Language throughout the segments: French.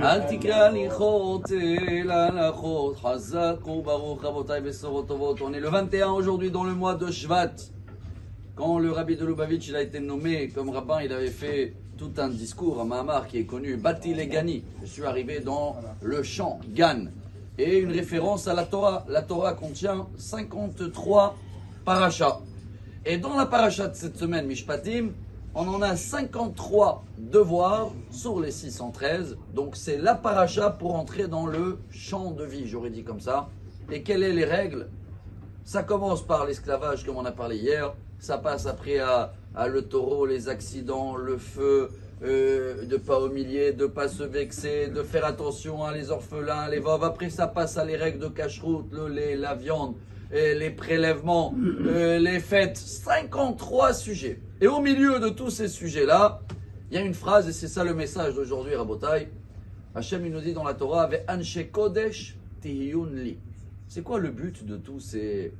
אל תקרא לי חוטא, אלא לחוט, חזק וברוך רבותיי בשורות טובות. On est le 21 aujourd'hui dans le mois de Shvat. Quand le rabbi de Lubavitch il a été nommé comme rabbin, il avait fait tout un discours, un mahamar qui est connu, Bati le Gani. Je suis arrivé dans le champ, Gan. Et une référence à la Torah. La Torah contient 53 parachas. Et dans la paracha de cette semaine, Mishpatim, on en a 53 devoirs sur les 613. Donc c'est la paracha pour entrer dans le champ de vie, j'aurais dit comme ça. Et quelles sont les règles? Ça commence par l'esclavage, comme on a parlé hier. Ça passe après à le taureau, les accidents, le feu, de ne pas humilier, de ne pas se vexer, de faire attention à les orphelins, les veuves. Après, ça passe à les règles de cache-route, le lait, la viande, les prélèvements, les fêtes. 53 sujets. Et au milieu de tous ces sujets-là, il y a une phrase, et c'est ça le message d'aujourd'hui, Rabotai. Hachem, il nous dit dans la Torah, Ve Anshe Kodesh Tihiyun Li. C'est quoi le but de tous ces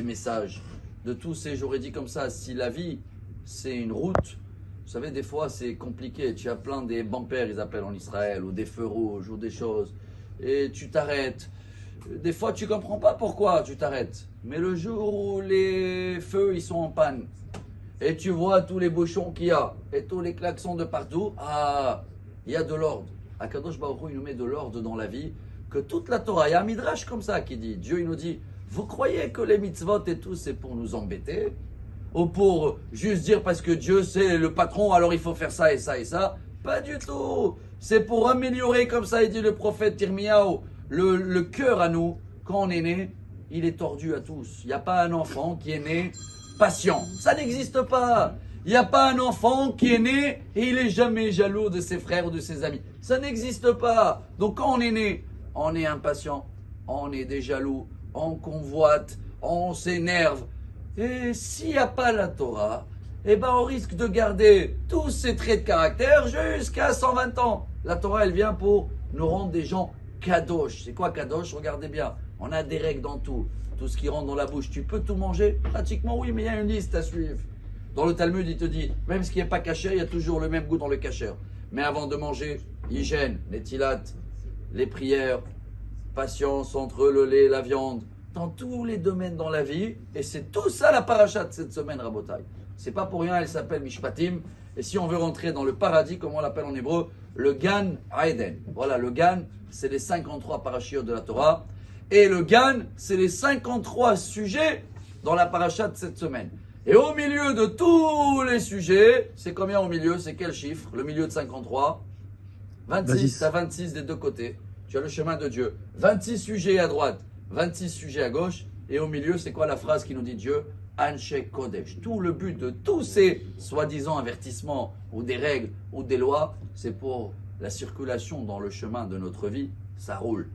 messages? De tous ces, j'aurais dit comme ça, si la vie, c'est une route, vous savez, des fois, c'est compliqué. Tu as plein des bumpers, ils appellent en Israël, ou des feux rouges, ou des choses. Et tu t'arrêtes. Des fois, tu ne comprends pas pourquoi tu t'arrêtes. Mais le jour où les feux, ils sont en panne, et tu vois tous les bouchons qu'il y a, et tous les klaxons de partout, ah, il y a de l'ordre. Akadosh Baruch Hu, il nous met de l'ordre dans la vie, que toute la Torah, il y a un midrash comme ça qui dit, Dieu, il nous dit, vous croyez que les mitzvot et tout, c'est pour nous embêter? Ou pour juste dire parce que Dieu, c'est le patron, alors il faut faire ça et ça et ça? Pas du tout. C'est pour améliorer, comme ça, il dit le prophète Yirmiyahu, le cœur à nous, quand on est né, il est tordu à tous. Il n'y a pas un enfant qui est né patient. Ça n'existe pas. Il n'y a pas un enfant qui est né et il est jamais jaloux de ses frères ou de ses amis. Ça n'existe pas. Donc quand on est né, on est impatient, on est des jaloux, on convoite, on s'énerve. Et s'il n'y a pas la Torah, eh ben on risque de garder tous ces traits de caractère jusqu'à 120 ans. La Torah, elle vient pour nous rendre des gens kadosh. C'est quoi kadosh? Regardez bien. On a des règles dans tout. Tout ce qui rentre dans la bouche, tu peux tout manger? Pratiquement oui, mais il y a une liste à suivre. Dans le Talmud, il te dit, même ce qui n'est pas kasher, il y a toujours le même goût dans le kasher. Mais avant de manger, hygiène, les tilat, les prières, patience entre le lait et la viande, dans tous les domaines dans la vie. Et c'est tout ça la paracha de cette semaine, Rabotai. C'est pas pour rien, elle s'appelle Mishpatim. Et si on veut rentrer dans le paradis, comme on l'appelle en hébreu, le Gan Aeden. Voilà, le Gan, c'est les 53 parachiotes de la Torah. Et le Gan, c'est les 53 sujets dans la paracha de cette semaine. Et au milieu de tous les sujets, c'est combien au milieu? C'est quel chiffre? Le milieu de 53? 26. Tu as 26 des deux côtés. Tu as le chemin de Dieu. 26 sujets à droite, 26 sujets à gauche. Et au milieu, c'est quoi la phrase qui nous dit Dieu? Anshe Kodesh. Tout le but de tous ces soi-disant avertissements ou des règles ou des lois, c'est pour la circulation dans le chemin de notre vie. Ça roule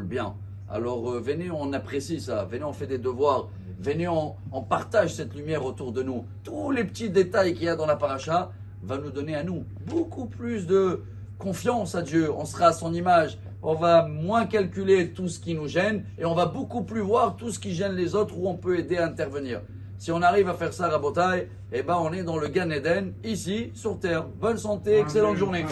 bien. Alors venez, on apprécie ça. Venez, on fait des devoirs. Venez, on partage cette lumière autour de nous. Tous les petits détails qu'il y a dans la paracha va nous donner à nous beaucoup plus de confiance à Dieu. On sera à son image. On va moins calculer tout ce qui nous gêne et on va beaucoup plus voir tout ce qui gêne les autres où on peut aider à intervenir. Si on arrive à faire ça, Rabotai, eh ben on est dans le Gan Eden, ici, sur terre. Bonne santé, excellente journée.